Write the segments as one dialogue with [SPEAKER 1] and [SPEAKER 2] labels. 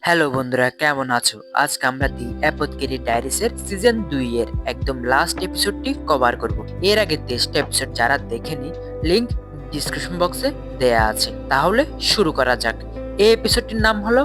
[SPEAKER 1] Hello বন্ধুরা, কেমন আছো? আজকে আমরা দি অ্যাপথকেরি ডায়েরিসের সিজন 2 এর একদম লাস্ট এপিসোডটি কভার করব। এর আগে 10টা এপিসোড যারা দেখেনি, লিংক ডিসক্রিপশন বক্সে দেয়া আছে। তাহলে শুরু করা যাক। এই এপিসোডটির নাম হলো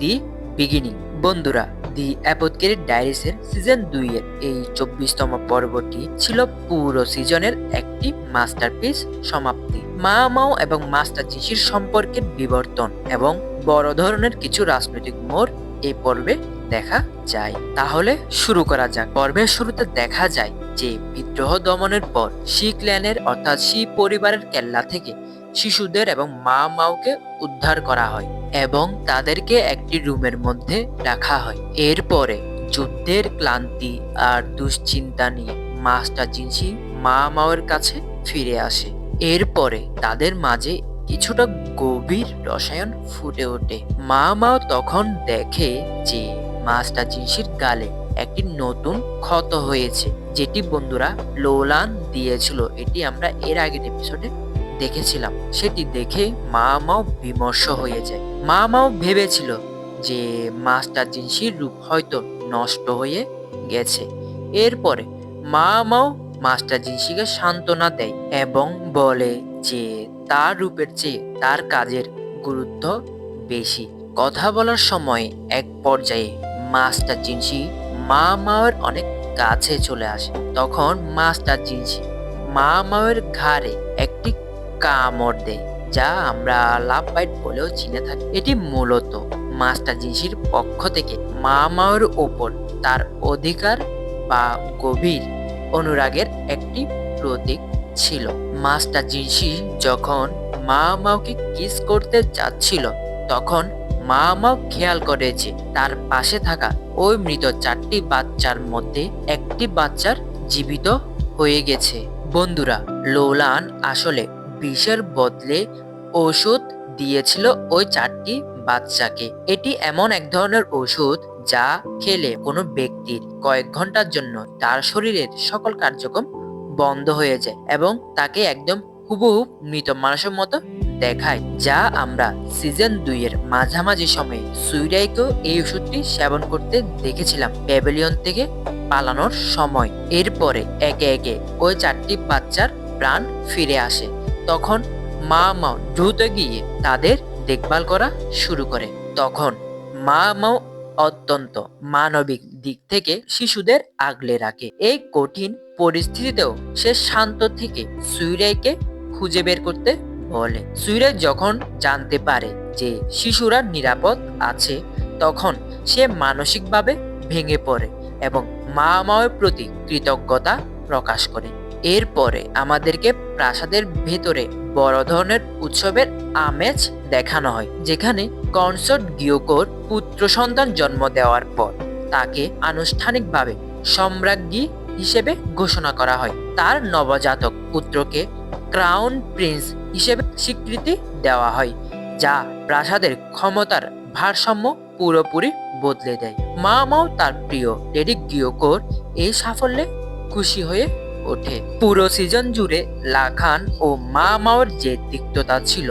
[SPEAKER 1] দি বিগিনিং। বন্ধুরা, দি অ্যাপথকেরি ডায়েরিসের সিজন 2 এর এই 24তম পর্বটি ছিল পুরো সিজনের একটি মাস্টারপিস সমাপ্তি। মা মাও এবং মাস্টার জিশির সম্পর্কের বিবর্তন এবং বড় ধরনের কিছু রাজনৈতিক মোড় এই পর্বে দেখা যায়। তাহলে শুরু করা যাক। পর্বের শুরুতে দেখা যায় যে বিদ্রোহ দমনের পর শি ক্ল্যানের অর্থাৎ শি পরিবারের কেল্লা থেকে শিশুদের এবং মা মাওকে উদ্ধার করা হয় এবং তাদেরকে একটি রুমের মধ্যে রাখা হয়। এরপরে যুদ্ধের ক্লান্তি আর দুশ্চিন্তা নিয়ে মাস্টার জিনসি মা মাওয়ের কাছে ফিরে আসে। এরপরে তাদের মাঝে কিছুটা গভীর রসায়ন ফুটে ওঠে। মা মাও তখন দেখে যে মাস্টার জিনসির গালে একটি নতুন ক্ষত হয়েছে, যেটি বন্ধুরা লোলান দিয়েছিল। এটি আমরা এর আগের এপিসোডে দেখেছিলাম। সেটি দেখে মা মাও বিমর্ষ হয়ে যায়। মা মাও ভেবেছিল যে মাস্টার জিনসির রূপ হয়তো নষ্ট হয়ে গেছে। এরপরে মা মাও মাস্টার জিনসিকে সান্ত্বনা দেয় এবং বলে যে তার রূপের চেয়ে তার কাজের গুরুত্ব বেশি। কথা বলার সময় এক পর্যায়ে মাস্টার জিনসি মা মাওয়ের অনেক কাছে চলে আসে। তখন মাস্টার জিনসি মা মাওয়ের ঘাড়ে একটি কামড় দেয়, যা আমরা লাভ বাইট বলেও চিনে থাকি। এটি মূলত মাস্টার জিনসির পক্ষ থেকে মা মাওয়ের ওপর তার অধিকার বা গভীর অনুরাগের একটি প্রতীক ছিল। মাস্টার জিনসি যখন মা মাওকে কিস করতে যাচ্ছিল, তখন মা মাও খেয়াল করে যে তার পাশে থাকা ওই মৃত 4টি বাচ্চার মধ্যে একটি বাচ্চার জীবিত হয়ে গেছে। বন্ধুরা, লোলান আসলে বিষের বদলে ওষুধ দিয়েছিল ওই 4টি বাচ্চাকে। এটি এমন এক ধরনের ওষুধ যা খেলে কোনো ব্যক্তির কয়েক ঘন্টার জন্য তার শরীরের সকল কার্যক্রম বন্ধ হয়ে যায় এবং তাকে একদম হুবহু মৃত মানুষের মতো দেখায়, যা আমরা সিজন 2 এর মাঝামাঝি সময়ে সুইরাইকেও এই ওষুধটি সেবন করতে দেখেছিলাম প্যাভিলিয়ন থেকে পালানোর সময়। এরপরে একে একে ওই 4টি বাচ্চার প্রাণ ফিরে আসে। তখন মা মাও দ্রুত গিয়ে তাদের দেখভাল করা শুরু করে। তখন মা মাও অত্যন্ত মানবিক দিক থেকে শিশুদের আগলে রাখে। এই কঠিন পরিস্থিতিতেও সে শান্ত থেকে সুইরাইকে খুঁজে বের করতে বলে। সুইরাই যখন জানতে পারে যে শিশুরা নিরাপদ আছে, তখন সে মানসিকভাবে ভেঙে পড়ে এবং মা মায়ের প্রতি কৃতজ্ঞতা প্রকাশ করে। এরপরে আমাদেরকে প্রাসাদের ভেতরে বড় ধরনের উৎসবের আমেজ দেখানো হয়, যেখানে কনসর্ট গিয়োকোর পুত্র সন্তান জন্ম দেওয়ার পর তাকে আনুষ্ঠানিকভাবে সম্রাজ্ঞী হিসেবে ঘোষণা করা হয়। তার নবজাতক পুত্রকে ক্রাউন প্রিন্স হিসেবে স্বীকৃতি দেওয়া হয়, যা প্রাসাদের ক্ষমতার ভারসাম্য পুরোপুরি বদলে দেয়। মা মাও তার প্রিয় লেডি গিয়োকোর এই সাফল্যে খুশি হয়ে ওঠে। পুরো সিজন জুড়ে লাখান ও মা মাওর যে তিক্ততা ছিল,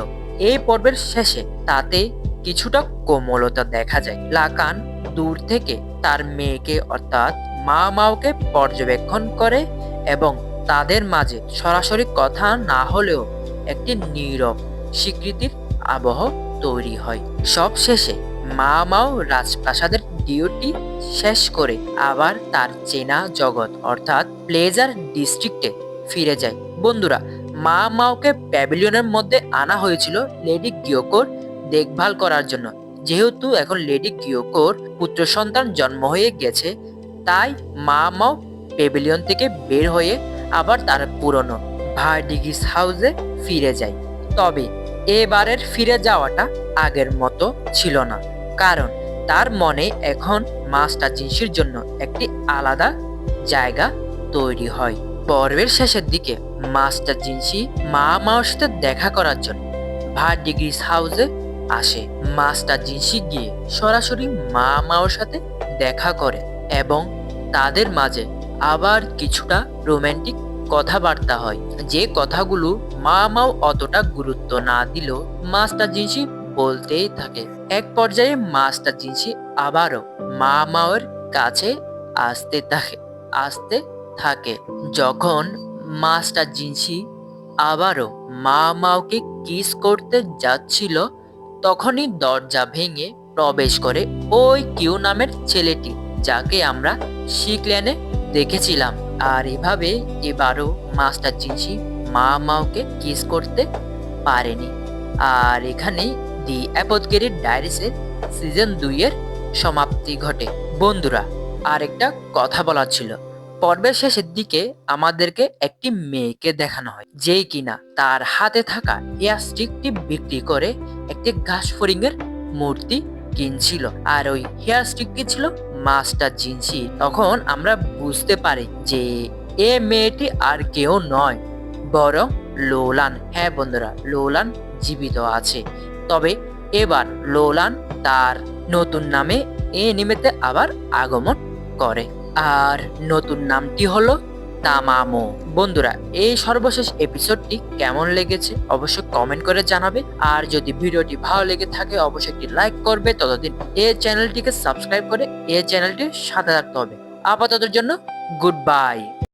[SPEAKER 1] এই পর্বের শেষে তাতে কিছুটা কোমলতা দেখা যায়। লাখান দূর থেকে তার মেয়েকে অর্থাৎ মা মাওকে পর্যবেক্ষণ করে এবং তাদের মাঝে সরাসরি কথা না হলেও একটি নীরব স্বীকৃতির আবহ তৈরি হয়। সব শেষে মা মাও রাজপ্রাসাদের ডিউটি শেষ করে আবার তার চেনা জগৎ অর্থাৎ প্লেজার ডিস্ট্রিক্টে ফিরে যায়। বন্ধুরা, মা মাওকে প্যাভিলিয়নের মধ্যে আনা হয়েছিল লেডি গিয়োকোর দেখভাল করার জন্য। যেহেতু এখন লেডি গিয়োকোর পুত্র সন্তান জন্ম হয়ে গেছে, তাই মা মাও প্যাভিলিয়ন থেকে বের হয়ে আবার তার পুরনো ভার্ডিগিস হাউসে ফিরে যায়। তবে এবারের ফিরে যাওয়াটা আগের মতো ছিল না, কারণ তার মনে এখন মাস্টার জিনসির জন্য একটি আলাদা জায়গা তৈরি হয়। পর্বের শেষের দিকে মাস্টার জিনসি মা মাওর সাথে দেখা করার জন্য ভার্ডিগিস হাউসে আসে। মাস্টার জিনসি গিয়ে সরাসরি মা মাওর সাথে দেখা করে এবং তাদের মাঝে আবার কিছুটা রোমান্টিক কথাবার্তা হয়, যে কথাগুলো মা মাও অতটা গুরুত্ব না দিলেও মাস্টার জিনসি বলতেই থাকে। এক পর্যায়ে মাস্টার জিনসি আবারও মা মাওয়ের কাছে আসতে থাকে। যখন মাস্টার জিনসি আবারও মা মাওকে কিস করতে যাচ্ছিল, তখনই দরজা ভেঙে প্রবেশ করে ওই কিউ নামের ছেলেটি, যাকে আমরা শিক্ল্যানে দেখেছিলাম। আর এবারও মাস্টার জিনসি মা মাওকে কিস করতে পারেনি। আর এখানেই দি অ্যাপথকেরি ডায়েরিসের সিজন 2 এর সমাপ্তি ঘটে। বন্ধুরা, আরেকটা কথা বলার ছিল। পর্বের শেষের দিকে আমাদেরকে একটি মেয়েকে দেখানো হয়, যেই কিনা তার হাতে থাকা হেয়ার স্টিকটি বিক্রি করে একটি ঘাস ফড়িংয়ের মূর্তি কিনছিল। আর ওই হেয়ার স্টিকটি ছিল মাস্টার জিনসি। তখন আমরা বুঝতে পারি যে এ মেয়েটি আর কেউ নয়, বরং লোলান। হ্যাঁ বন্ধুরা, লোলান জীবিত আছে। তবে এবার লোলান তার নতুন নামে এই অ্যানিমেতে আবার আগমন করে। আর নতুন নামটি হলো তামামো। বন্ধুরা, এই সর্বশেষ এপিসোডটি কেমন লেগেছে অবশ্যই কমেন্ট করে জানাবে। আর যদি ভিডিওটি ভালো লেগে থাকে অবশ্যই একটি লাইক করবে। ততদিন এই চ্যানেলটিকে সাবস্ক্রাইব করে এই চ্যানেলটির সাথে থাকতে হবে। আপাততের জন্য গুড বাই।